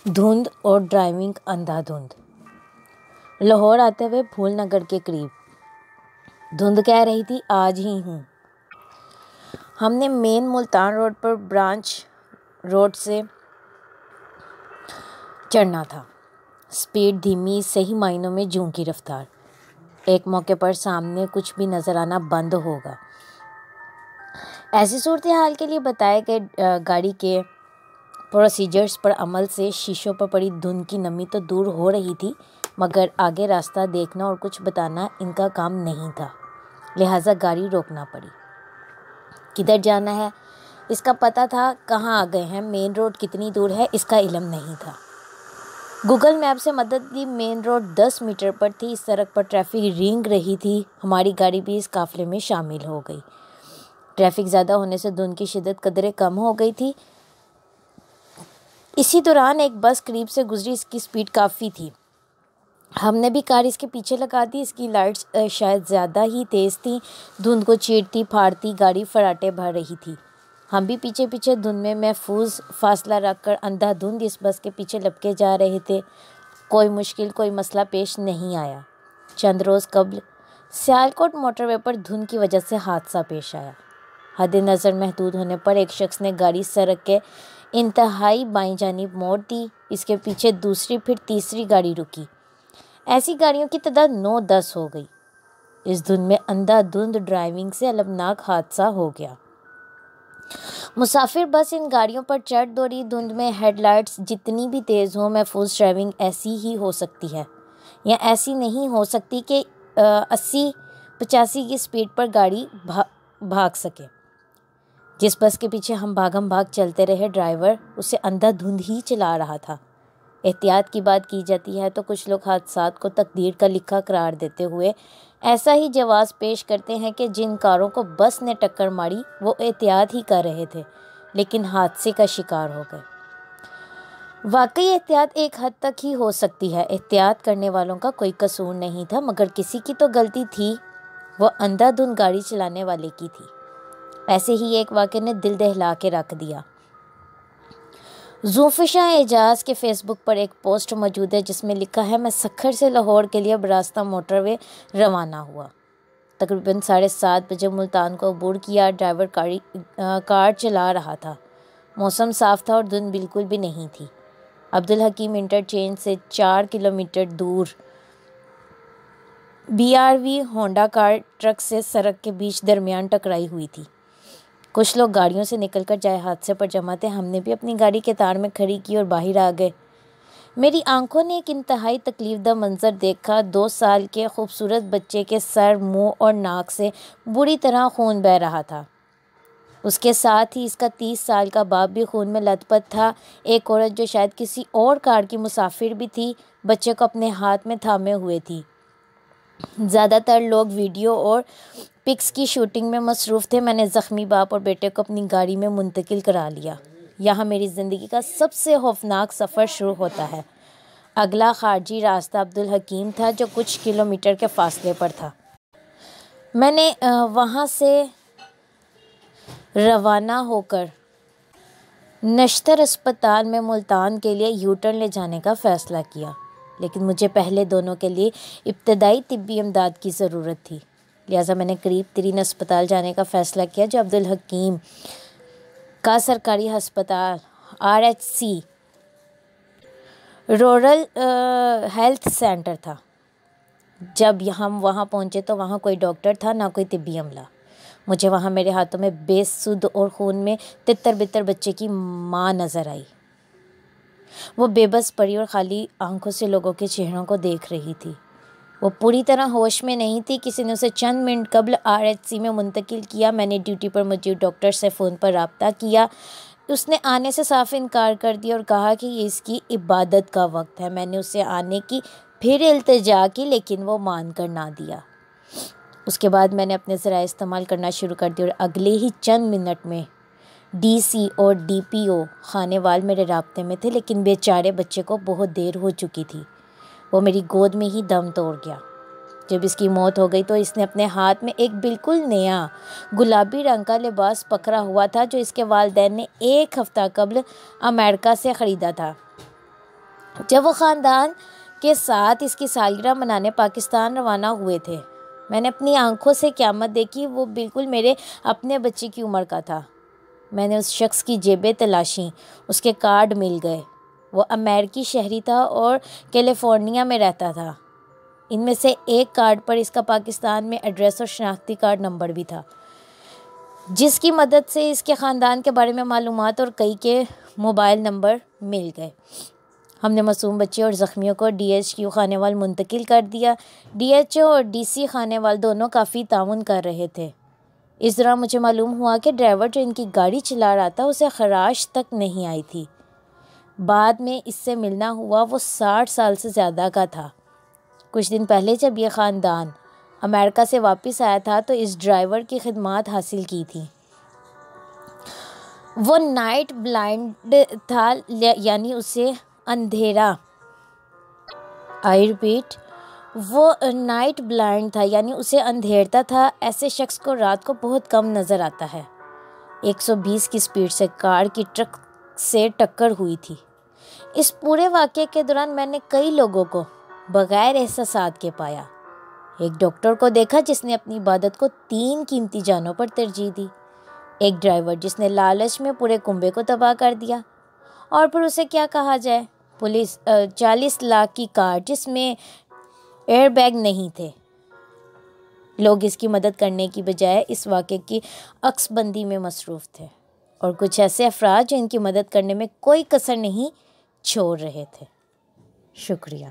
دھند اور ڈرائیونگ اندھا دھند۔ لاہور آتے ہوئے پھول نگر کے قریب دھند کہہ رہی تھی آج ہی ہوں۔ ہم نے مین ملتان روڈ پر برانچ روڈ سے چڑھنا تھا۔ سپیڈ دھیمی، صحیح معنوں میں جوں کی رفتار۔ ایک موقع پر سامنے کچھ بھی نظر آنا بند ہوگا۔ ایسی صورتحال کے لیے بتائے گئے گاڑی کے پروسیجرز پر عمل سے شیشوں پر پڑی دھند کی نمی تو دور ہو رہی تھی، مگر آگے راستہ دیکھنا اور کچھ بتانا ان کا کام نہیں تھا، لہٰذا گاڑی روکنا پڑی۔ کدھر جانا ہے اس کا پتہ تھا، کہاں آ گئے ہیں، مین روڈ کتنی دور ہے اس کا علم نہیں تھا۔ گوگل میپ سے مدد لی، مین روڈ 10 میٹر پر تھی۔ اس سڑک پر ٹریفک رینگ رہی تھی، ہماری گاڑی بھی اس قافلے میں شامل ہو گئی۔ ٹریفک زیادہ ہونے سے دھند کی شدت قدرے کم ہو گئی تھی۔ اسی دوران ایک بس قریب سے گزری، اس کی سپیڈ کافی تھی۔ ہم نے بھی کار اس کے پیچھے لگا دی، اس کی لائٹس شاید زیادہ ہی تیز تھیں، دھند کو چیرتی پھاڑتی گاڑی فراٹے بھر رہی تھی۔ ہم بھی پیچھے پیچھے دھند میں محفوظ فاصلہ رکھ کر اندھا دھند اس بس کے پیچھے لپکے جا رہے تھے۔ کوئی مشکل، کوئی مسئلہ پیش نہیں آیا۔ چند روز قبل سیالکوٹ موٹر وے پر دھند کی وجہ سے حادثہ پیش آیا۔ حد نظر محدود ہونے پر ایک شخص نے گاڑی سڑک کے انتہائی بائیں جانب موڑ دی، اس کے پیچھے دوسری پھر تیسری گاڑی رکی۔ ایسی گاڑیوں کی تعداد 9-10 ہو گئی۔ اس دھند میں اندھا دھند ڈرائیونگ سے المناک حادثہ ہو گیا۔ مسافر بس ان گاڑیوں پر چڑھ دوڑی۔ دھند میں ہیڈ لائٹس جتنی بھی تیز ہوں، محفوظ ڈرائیونگ ایسی ہی ہو سکتی ہے، یا ایسی نہیں ہو سکتی کہ 80-85 کی سپیڈ پر گاڑی بھاگ سکے۔ جس بس کے پیچھے ہم بھاگم بھاگ چلتے رہے، ڈرائیور اسے اندھا دھند ہی چلا رہا تھا۔ احتیاط کی بات کی جاتی ہے تو کچھ لوگ حادثات کو تقدیر کا لکھا قرار دیتے ہوئے ایسا ہی جواز پیش کرتے ہیں کہ جن کاروں کو بس نے ٹکر ماری وہ احتیاط ہی کر رہے تھے، لیکن حادثے کا شکار ہو گئے۔ واقعی احتیاط ایک حد تک ہی ہو سکتی ہے، احتیاط کرنے والوں کا کوئی قصور نہیں تھا، مگر کسی کی تو غلطی تھی، وہ اندھا دھند گاڑی چلانے والے کی تھی۔ ایسے ہی ایک واقعے نے دل دہلا کے رکھ دیا۔ زوفشاں اعجاز کے فیس بک پر ایک پوسٹ موجود ہے جس میں لکھا ہے، میں سکھر سے لاہور کے لیے براستہ موٹر وے روانہ ہوا۔ تقریباً 7:30 بجے ملتان کو عبور کیا۔ ڈرائیور کار چلا رہا تھا۔ موسم صاف تھا اور دھند بالکل بھی نہیں تھی۔ عبدالحکیم انٹرچینج سے 4 کلومیٹر دور BRV ہونڈا کار ٹرک سے سڑک کے بیچ درمیان ٹکرائی ہوئی تھی۔ کچھ لوگ گاڑیوں سے نکل کر جائے حادثے پر جمع تھے، ہم نے بھی اپنی گاڑی قطار میں کھڑی کی اور باہر آ گئے۔ میری آنکھوں نے ایک انتہائی تکلیف دہ منظر دیکھا۔ 2 سال کے خوبصورت بچے کے سر، منہ اور ناک سے بری طرح خون بہہ رہا تھا۔ اس کے ساتھ ہی اس کا 30 سال کا باپ بھی خون میں لت پت تھا۔ ایک عورت جو شاید کسی اور کار کی مسافر بھی تھی، بچے کو اپنے ہاتھ میں تھامے ہوئے تھی۔ زیادہ تر لوگ ویڈیو اور پکس کی شوٹنگ میں مصروف تھے۔ میں نے زخمی باپ اور بیٹے کو اپنی گاڑی میں منتقل کرا لیا۔ یہاں میری زندگی کا سب سے خوفناک سفر شروع ہوتا ہے۔ اگلا خارجی راستہ عبدالحکیم تھا جو کچھ کلومیٹر کے فاصلے پر تھا۔ میں نے وہاں سے روانہ ہو کر نشتر اسپتال میں ملتان کے لیے یو ٹرن لے جانے کا فیصلہ کیا، لیکن مجھے پہلے دونوں کے لیے ابتدائی طبی امداد کی ضرورت تھی، لہٰذا میں نے قریب ترین اسپتال جانے کا فیصلہ کیا جو عبدالحکیم کا سرکاری ہسپتال RHC رورل ہیلتھ سینٹر تھا۔ جب ہم وہاں پہنچے تو وہاں کوئی ڈاکٹر تھا، نہ کوئی طبی عملہ۔ مجھے وہاں میرے ہاتھوں میں بے سدھ اور خون میں تتر بتر بچے کی ماں نظر آئی۔ وہ بے بس پڑی اور خالی آنکھوں سے لوگوں کے چہروں کو دیکھ رہی تھی۔ وہ پوری طرح ہوش میں نہیں تھی۔ کسی نے اسے چند منٹ قبل RHC میں منتقل کیا۔ میں نے ڈیوٹی پر موجود ڈاکٹر سے فون پر رابطہ کیا۔ اس نے آنے سے صاف انکار کر دیا اور کہا کہ یہ اس کی عبادت کا وقت ہے۔ میں نے اسے آنے کی پھر التجا کی، لیکن وہ مان کر نہ دیا۔ اس کے بعد میں نے اپنے ذرائع استعمال کرنا شروع کر دیا اور اگلے ہی چند منٹ میں DC اور DPO خانے وال میرے رابطے میں تھے، لیکن بیچارے بچے کو بہت دیر ہو چکی تھی۔ وہ میری گود میں ہی دم توڑ گیا۔ جب اس کی موت ہو گئی تو اس نے اپنے ہاتھ میں ایک بالکل نیا گلابی رنگ کا لباس پکڑا ہوا تھا جو اس کے والدین نے 1 ہفتہ قبل امریکہ سے خریدا تھا۔ جب وہ خاندان کے ساتھ اس کی سالگرہ منانے پاکستان روانہ ہوئے تھے، میں نے اپنی آنکھوں سے قیامت دیکھی۔ وہ بالکل میرے اپنے بچے کی عمر کا تھا۔ میں نے اس شخص کی جیبیں تلاشیں، اس کے کارڈ مل گئے۔ وہ امریکی شہری تھا اور کیلیفورنیا میں رہتا تھا۔ ان میں سے ایک کارڈ پر اس کا پاکستان میں ایڈریس اور شناختی کارڈ نمبر بھی تھا، جس کی مدد سے اس کے خاندان کے بارے میں معلومات اور کئی کے موبائل نمبر مل گئے۔ ہم نے معصوم بچے اور زخمیوں کو ڈی ایچ کیو خانیوال منتقل کر دیا۔ ڈی ایچ او اور ڈی سی خانیوال دونوں کافی تعاون کر رہے تھے۔ اس دوران مجھے معلوم ہوا کہ ڈرائیور جو ان کی گاڑی چلا رہا تھا اسے خراش تک نہیں آئی تھی۔ بعد میں اس سے ملنا ہوا، وہ 60 سال سے زیادہ کا تھا۔ کچھ دن پہلے جب یہ خاندان امریکہ سے واپس آیا تھا تو اس ڈرائیور کی خدمات حاصل کی تھی۔ وہ نائٹ بلائنڈ تھا، یعنی اسے اندھیرا وہ نائٹ بلائنڈ تھا، یعنی اسے اندھیرتا تھا۔ ایسے شخص کو رات کو بہت کم نظر آتا ہے۔ 120 کی سپیڈ سے کار کی ٹرک سے ٹکر ہوئی تھی۔ اس پورے واقعے کے دوران میں نے کئی لوگوں کو بغیر احساسات کے پایا۔ ایک ڈاکٹر کو دیکھا جس نے اپنی عبادت کو 3 قیمتی جانوں پر ترجیح دی۔ ایک ڈرائیور جس نے لالچ میں پورے کنبے کو تباہ کر دیا۔ اور پھر اسے کیا کہا جائے، 40 لاکھ کی کار جس میں ایئر بیگ نہیں تھے۔ لوگ اس کی مدد کرنے کی بجائے اس واقعے کی عکس بندی میں مصروف تھے، اور کچھ ایسے افراد جو ان کی مدد کرنے میں کوئی کسر نہیں چھوڑ رہے تھے۔ شکریہ۔